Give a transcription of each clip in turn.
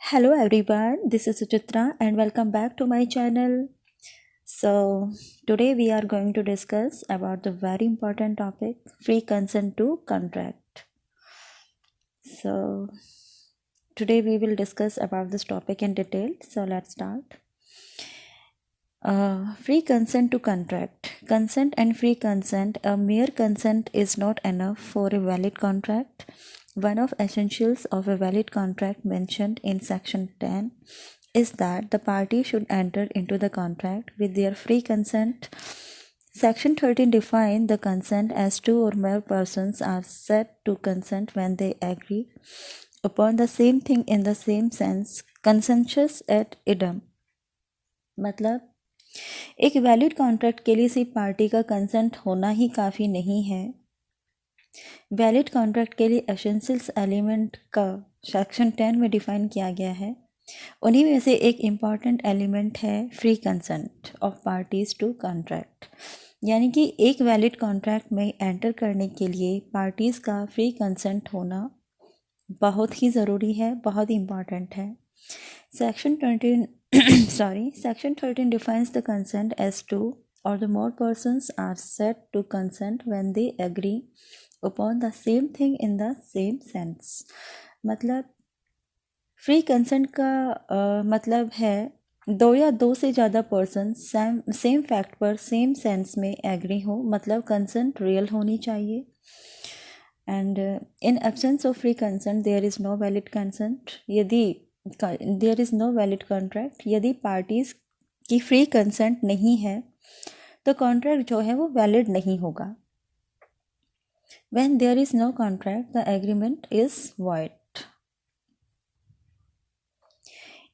Hello everyone, this is Suchitra and welcome back to my channel. So, today we are going to discuss about the very important topic free consent to contract. So, today we will discuss about this topic in detail. So, let's start. Free consent to contract. Consent and free consent. A mere consent is not enough for a valid contract. One of essentials of a valid contract mentioned in section 10 is that the party should enter into the contract with their free consent. Section 13 defines the consent as two or more persons are said to consent when they agree upon the same thing in the same sense, consensus ad idem. मतलब एक valid contract के लिए सिर्फ party का consent होना ही काफ़ी नहीं है। वैलिड कॉन्ट्रैक्ट के लिए एसेंशियल्स एलिमेंट का सेक्शन 10 में डिफाइन किया गया है। उन्हीं में से एक इम्पॉर्टेंट एलिमेंट है free consent of parties to contract, यानी कि एक वैलिड कॉन्ट्रैक्ट में एंटर करने के लिए पार्टीज़ का फ्री कंसेंट होना बहुत ही ज़रूरी है, बहुत ही इम्पॉर्टेंट है। Section 13 defines the consent as two or the more persons are said to consent when they agree upon the same thing in the same sense. मतलब फ्री कंसेंट का मतलब है दो या दो से ज़्यादा पर्सन सेम फैक्ट पर सेम सेंस में एग्री हो, मतलब कंसेंट रियल होनी चाहिए। And in absence of free consent there is no valid consent. यदि there is no valid contract, यदि पार्टीज़ की फ्री कंसेंट नहीं है तो कॉन्ट्रैक्ट जो है वो वैलिड नहीं होगा। When there is no contract the agreement is void.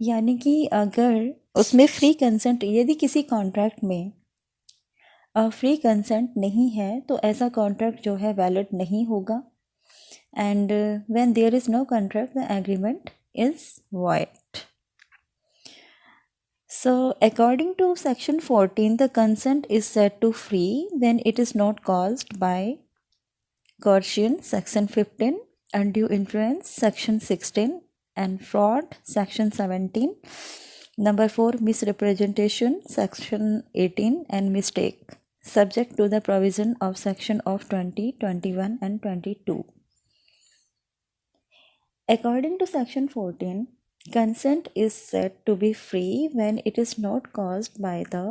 यानी कि अगर उसमें फ्री कंसेंट, यदि किसी कॉन्ट्रैक्ट में फ्री कंसेंट नहीं है तो ऐसा कॉन्ट्रैक्ट जो है वैलिड नहीं होगा। And when there is no contract the agreement is void. So, according to section 14, the consent is said to free when it is not caused by coercion, section 15, undue influence, section 16, and fraud, section 17. Number 4, misrepresentation, section 18, and mistake, subject to the provision of section of 20, 21, and 22. According to section 14, consent is said to be free when it is not caused by the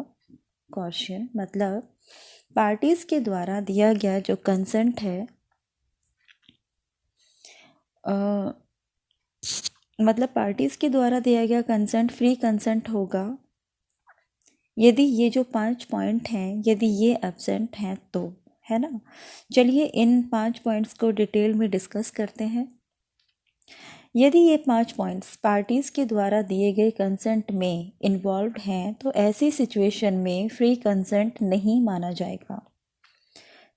coercion। मतलब parties के द्वारा दिया गया जो consent है, मतलब parties के द्वारा दिया गया कंसेंट फ्री कंसेंट होगा यदि ये जो 5 पॉइंट हैं यदि ये एब्सेंट हैं तो, है ना। चलिए इन 5 पॉइंट्स को डिटेल में डिस्कस करते हैं। यदि ये 5 पॉइंट्स पार्टीज़ के द्वारा दिए गए कंसेंट में इन्वॉल्व हैं तो ऐसी सिचुएशन में फ्री कंसेंट नहीं माना जाएगा।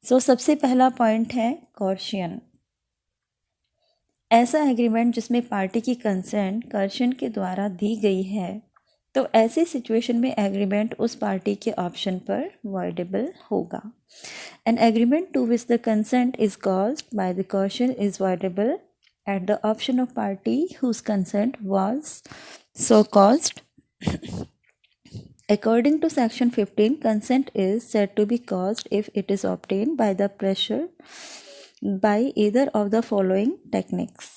सो सबसे पहला पॉइंट है कॉर्शियन। ऐसा एग्रीमेंट जिसमें पार्टी की कंसेंट कॉर्शियन के द्वारा दी गई है तो ऐसी सिचुएशन में एग्रीमेंट उस पार्टी के ऑप्शन पर वॉइडेबल होगा। An agreement to which the consent is caused by the coercion is voidable at the option of party whose consent was so caused. According to section 15, consent is said to be caused if it is obtained by the pressure by either of the following techniques: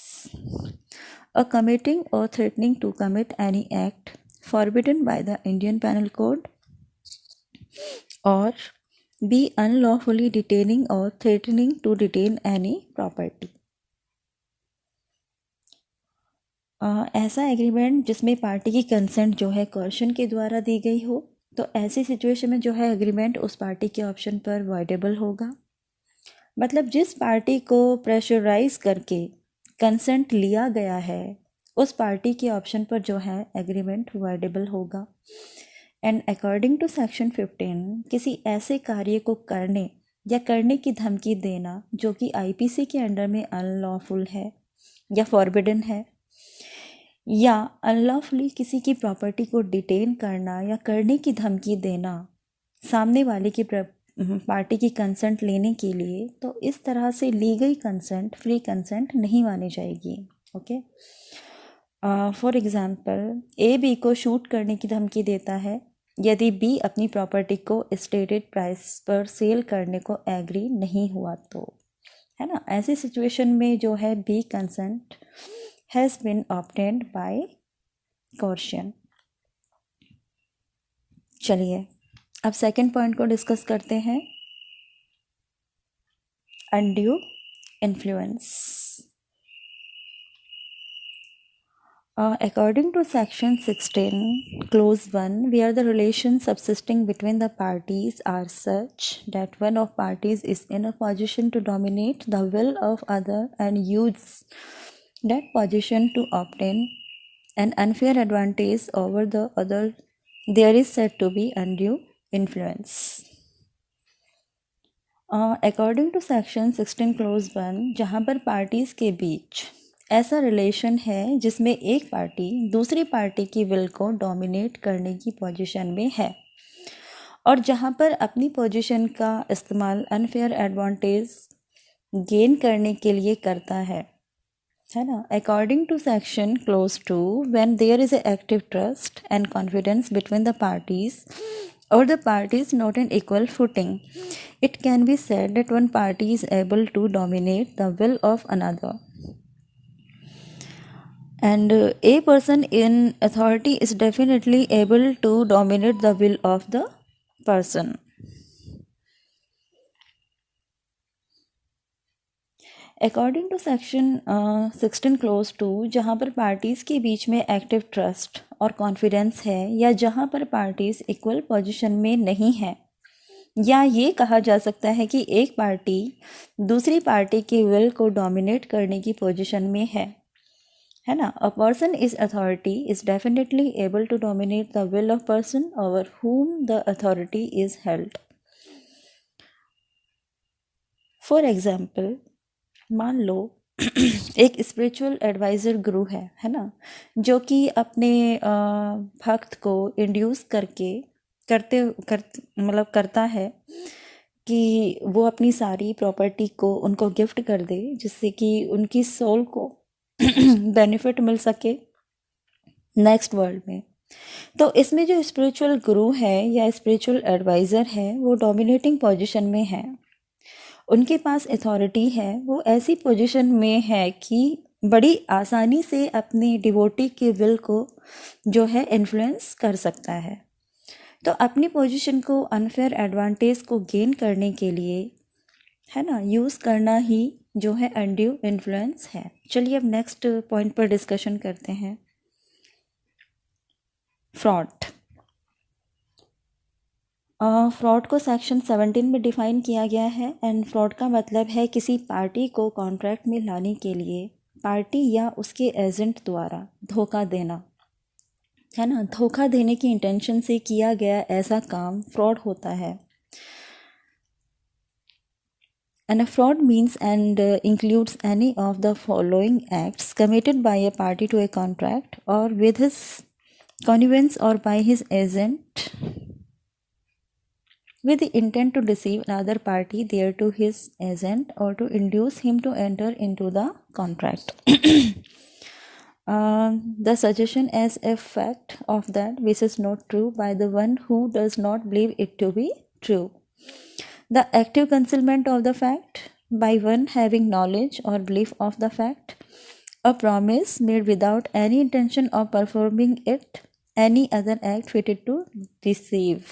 a committing or threatening to commit any act forbidden by the Indian Penal Code, or be unlawfully detaining or threatening to detain any property। ऐसा agreement जिसमें party की consent जो है कॉर्शन के द्वारा दी गई हो तो ऐसी सिचुएशन में जो है एग्रीमेंट उस पार्टी के ऑप्शन पर वॉइडेबल होगा। मतलब जिस पार्टी को प्रेशराइज करके कंसेंट लिया गया है उस पार्टी के ऑप्शन पर जो है एग्रीमेंट वॉइडेबल होगा। एंड अकॉर्डिंग टू सेक्शन 15, किसी ऐसे कार्य को करने या करने की धमकी देना जो कि आईपीसी के अंडर में अनलॉफुल है या फॉरबिडन है, या अनलॉफुली किसी की प्रॉपर्टी को डिटेन करना या करने की धमकी देना सामने वाले की पार्टी की कंसेंट लेने के लिए, तो इस तरह से ली गई कंसेंट फ्री कंसेंट नहीं मानी जाएगी। Okay. For example A B को शूट करने की धमकी देता है यदि बी अपनी प्रॉपर्टी को स्टेटेड प्राइस पर सेल करने को एग्री नहीं हुआ तो, है ना। ऐसी सिचुएशन में जो है B consent has been obtained by coercion. चलिए अब सेकंड पॉइंट को डिस्कस करते हैं, undue influence. According to section 16 clause 1, where the relations subsisting between the parties are such that one of parties is in a position to dominate the will of other and use that position to obtain an unfair advantage over the other, there is said to be undue influence. According to section 16 clause 1, जहाँ पर parties के बीच ऐसा relation है जिसमें एक party दूसरी party की will को डोमिनेट करने की पोजीशन में है और जहां पर अपनी पोजीशन का इस्तेमाल अनफेयर एडवांटेज गेन करने के लिए करता है ना। According to section clause 2, when there is active trust and confidence between the parties or the parties not in equal footing, it can be said that one party is able to dominate the will of another. And a person in authority is definitely able to dominate the will of the person. According to section 16 clause 2, जहाँ पर parties के बीच में active trust और confidence है या जहाँ पर parties equal position में नहीं है, या ये कहा जा सकता है कि एक पार्टी दूसरी पार्टी की विल को डोमिनेट करने की पोजीशन में है ना। A person is authority is definitely able to dominate the will of person over whom the authority is held. For example, मान लो एक स्पिरिचुअल एडवाइज़र गुरु है ना, जो कि अपने भक्त को इंड्यूस करता है कि वो अपनी सारी प्रॉपर्टी को उनको गिफ्ट कर दे जिससे कि उनकी सोल को बेनिफिट मिल सके नेक्स्ट वर्ल्ड में। तो इसमें जो स्पिरिचुअल गुरु है या स्पिरिचुअल एडवाइज़र है वो डोमिनेटिंग पोजीशन में है, उनके पास अथॉरिटी है, वो ऐसी पोजीशन में है कि बड़ी आसानी से अपनी डिवोटी के विल को जो है इन्फ्लुएंस कर सकता है। तो अपनी पोजीशन को अनफेयर एडवांटेज को गेन करने के लिए, है ना, यूज़ करना ही जो है अनड्यू इन्फ्लुएंस है। चलिए अब नेक्स्ट पॉइंट पर डिस्कशन करते हैं, फ्रॉड। फ्रॉड को सेक्शन 17 में डिफ़ाइन किया गया है एंड फ्रॉड का मतलब है किसी पार्टी को कॉन्ट्रैक्ट में लाने के लिए पार्टी या उसके एजेंट द्वारा धोखा देना, है ना। धोखा देने की इंटेंशन से किया गया ऐसा काम फ्रॉड होता है। And a fraud means and includes any of the following acts committed by a party to a contract or with his connivance or by his agent with the intent to deceive another party thereto his agent or to induce him to enter into the contract. The suggestion as a fact of that which is not true by the one who does not believe it to be true. The active concealment of the fact by one having knowledge or belief of the fact. A promise made without any intention of performing it. Any other act fitted to deceive.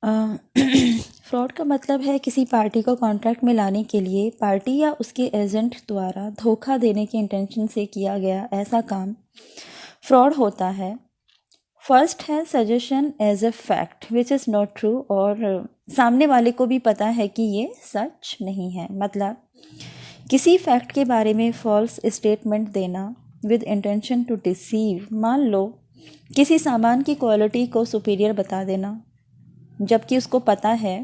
Fraud का मतलब है किसी party को contract में लाने के लिए party या उसके एजेंट द्वारा धोखा देने की इंटेंशन से किया गया ऐसा काम फ्रॉड होता है। फर्स्ट है suggestion as a fact which is not true, और सामने वाले को भी पता है कि ये सच नहीं है। मतलब किसी फैक्ट के बारे में फॉल्स स्टेटमेंट देना विद इंटेंशन टू डिसीव। मान लो किसी सामान की क्वालिटी को सुपीरियर बता देना जबकि उसको पता है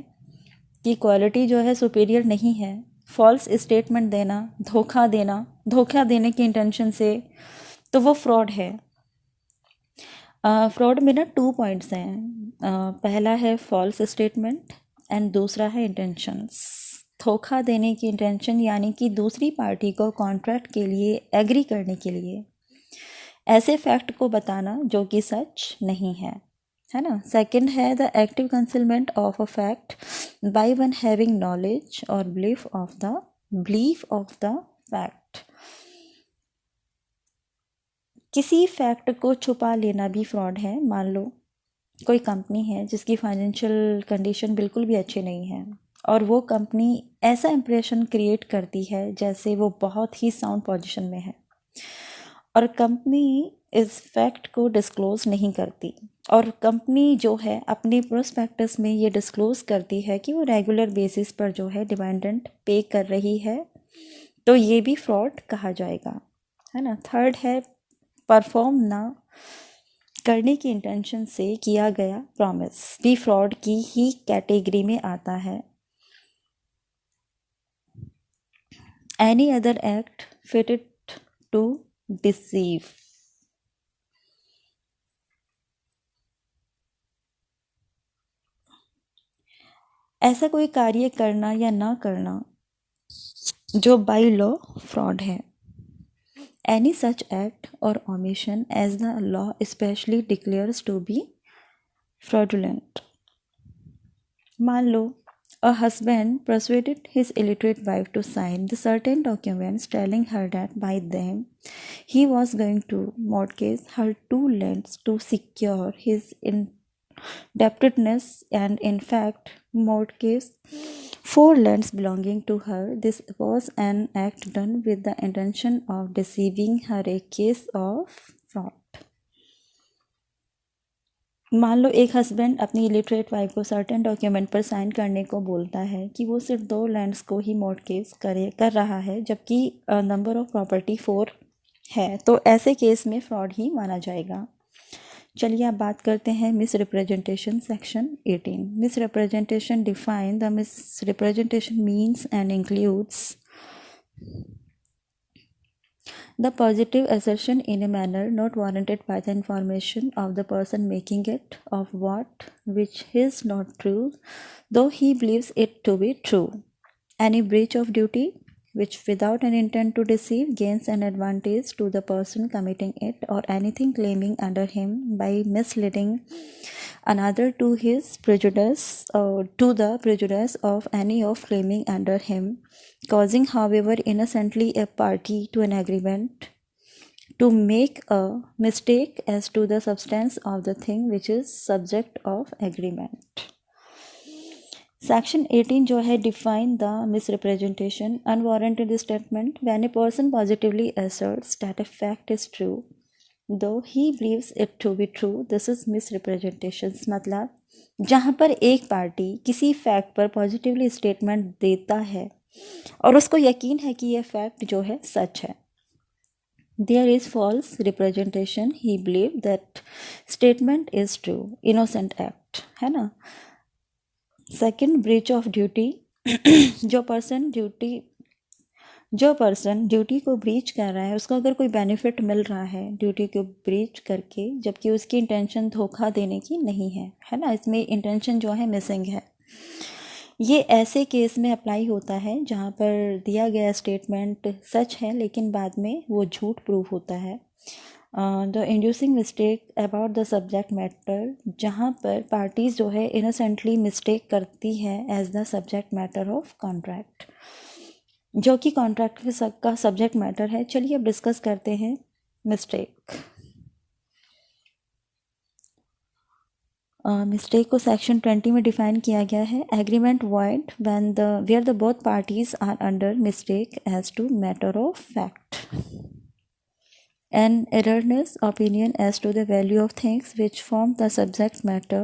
कि क्वालिटी जो है सुपीरियर नहीं है। फॉल्स स्टेटमेंट देना, धोखा देने की इंटेंशन से, तो वो फ्रॉड है। फ्रॉड में ना 2 पॉइंट्स हैं। पहला है फॉल्स स्टेटमेंट एंड दूसरा है इंटेंशंस। धोखा देने की इंटेंशन यानी कि दूसरी पार्टी को कॉन्ट्रैक्ट के लिए एग्री करने के लिए ऐसे फैक्ट को बताना जो कि सच नहीं है ना। सेकंड है the active concealment of a fact by one having knowledge और बिलीफ ऑफ द फैक्ट। किसी फैक्ट को छुपा लेना भी फ्रॉड है। मान लो कोई कंपनी है जिसकी फाइनेंशियल कंडीशन बिल्कुल भी अच्छी नहीं है और वो कंपनी ऐसा इंप्रेशन क्रिएट करती है जैसे वो बहुत ही साउंड पोजीशन में है, और कंपनी इस फैक्ट को डिस्क्लोज नहीं करती, और कंपनी जो है अपने प्रोस्पेक्टस में ये डिस्क्लोज करती है कि वो रेगुलर बेसिस पर जो है डिविडेंड पे कर रही है, तो ये भी फ्रॉड कहा जाएगा, है ना। थर्ड है परफॉर्म ना करने की इंटेंशन से किया गया प्रॉमिस भी फ्रॉड की ही कैटेगरी में आता है। Any other act fitted to deceive. ऐसा कोई कार्य करना या ना करना जो बाय लॉ फ्रॉड है। Any such act or omission as the law especially declares to be fraudulent. मान लो a husband persuaded his illiterate wife to sign the certain documents telling her that by them he was going to mortgage her 2 lands to secure his indebtedness, and in fact mortgage 4 lands belonging to her. This was an act done with the intention of deceiving her, a case of fraud. मान लो एक husband अपनी illiterate wife को certain document पर sign करने को बोलता है कि वो सिर्फ 2 लैंड्स को ही मॉर्टगेज कर रहा है, जबकि नंबर ऑफ प्रॉपर्टी 4 है, तो ऐसे केस में फ्रॉड ही माना जाएगा। चलिए अब बात करते हैं miss representation. Section 18 miss representation define the miss representation means and includes the positive assertion in a manner not warranted by the information of the person making it of what which is not true, though he believes it to be true. Any breach of duty which without an intent to deceive gains an advantage to the person committing it, or anything claiming under him by misleading another to his prejudice or to the prejudice of any of claiming under him, causing however innocently a party to an agreement to make a mistake as to the substance of the thing which is subject of agreement. Section 18 जो है define the misrepresentation, unwarranted statement when a person positively asserts that a fact is true though he believes it to be true, this is misrepresentation। मतलब जहाँ पर एक party किसी fact पर positively statement देता है और उसको यकीन है कि यह फैक्ट जो है सच है, there is false representation, he believe that statement is true, innocent act, है ना। सेकंड ब्रीच ऑफ ड्यूटी जो पर्सन ड्यूटी को ब्रीच कर रहा है उसको अगर कोई बेनिफिट मिल रहा है ड्यूटी को ब्रीच करके, जबकि उसकी इंटेंशन धोखा देने की नहीं है ना, इसमें इंटेंशन जो है मिसिंग है, ये ऐसे केस में अप्लाई होता है जहाँ पर दिया गया स्टेटमेंट सच है लेकिन बाद में वो झूठ प्रूव होता है। The inducing mistake about the subject matter, जहाँ पर पार्टीज जो है इनोसेंटली मिस्टेक करती है as the subject matter of contract, जो कि कॉन्ट्रैक्ट का सब्जेक्ट मैटर है। चलिए अब डिस्कस करते हैं मिस्टेक। मिस्टेक को सेक्शन 20 में डिफाइन किया गया है। Agreement void when where the both parties are under mistake as to matter of fact. An erroneous opinion as to the value of things which form the subject matter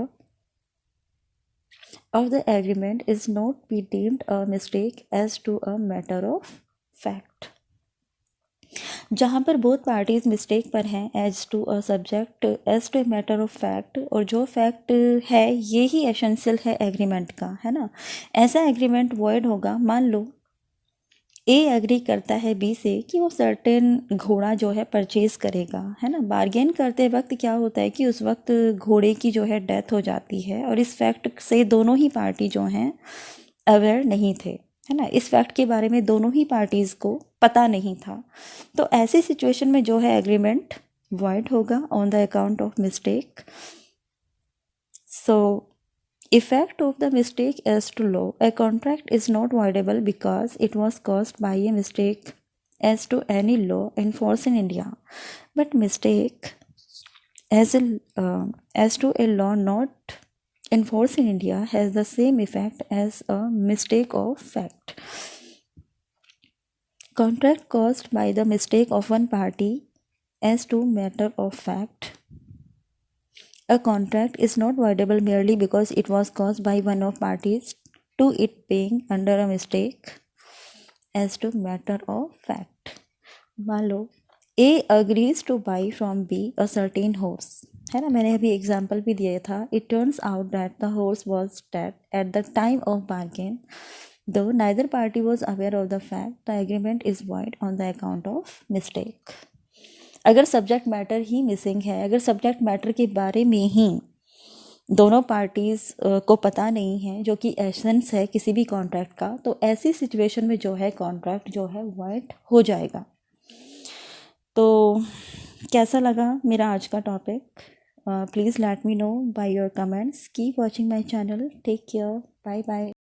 of the agreement is not be deemed a mistake as to a matter of fact। जहाँ पर both parties mistake पर हैं as to a subject as to a matter of fact, और जो fact है ये ही essential है agreement का, है ना। ऐसा agreement void होगा, मान लो ए एग्री करता है बी से कि वो सर्टेन घोड़ा जो है परचेज करेगा, है ना। बार्गेन करते वक्त क्या होता है कि उस वक्त घोड़े की जो है डेथ हो जाती है और इस फैक्ट से दोनों ही पार्टी जो हैं अवेयर नहीं थे, है ना, इस फैक्ट के बारे में दोनों ही पार्टीज़ को पता नहीं था। तो ऐसी सिचुएशन में जो है एग्रीमेंट वॉइड होगा on the account of mistake. So effect of the mistake as to law, a contract is not voidable because it was caused by a mistake as to any law in force in India, but mistake as to a law not in force in India has the same effect as a mistake of fact. Contract caused by the mistake of one party as to matter of fact. A contract is not voidable merely because it was caused by one of parties to it being under a mistake as to matter of fact. मान लो A agrees to buy from B a certain horse, है ना, मैंने अभी example भी दिया था. It turns out that the horse was dead at the time of bargain. Though neither party was aware of the fact, the agreement is void on the account of mistake. अगर subject matter ही missing है, अगर subject matter के बारे में ही दोनों parties को पता नहीं है, जो कि एसेंस है किसी भी कॉन्ट्रैक्ट का, तो ऐसी सिचुएशन में जो है कॉन्ट्रैक्ट जो है वॉइड हो जाएगा. तो कैसा लगा मेरा आज का topic? Please let me know by your comments. Keep watching my channel. Take care. Bye bye.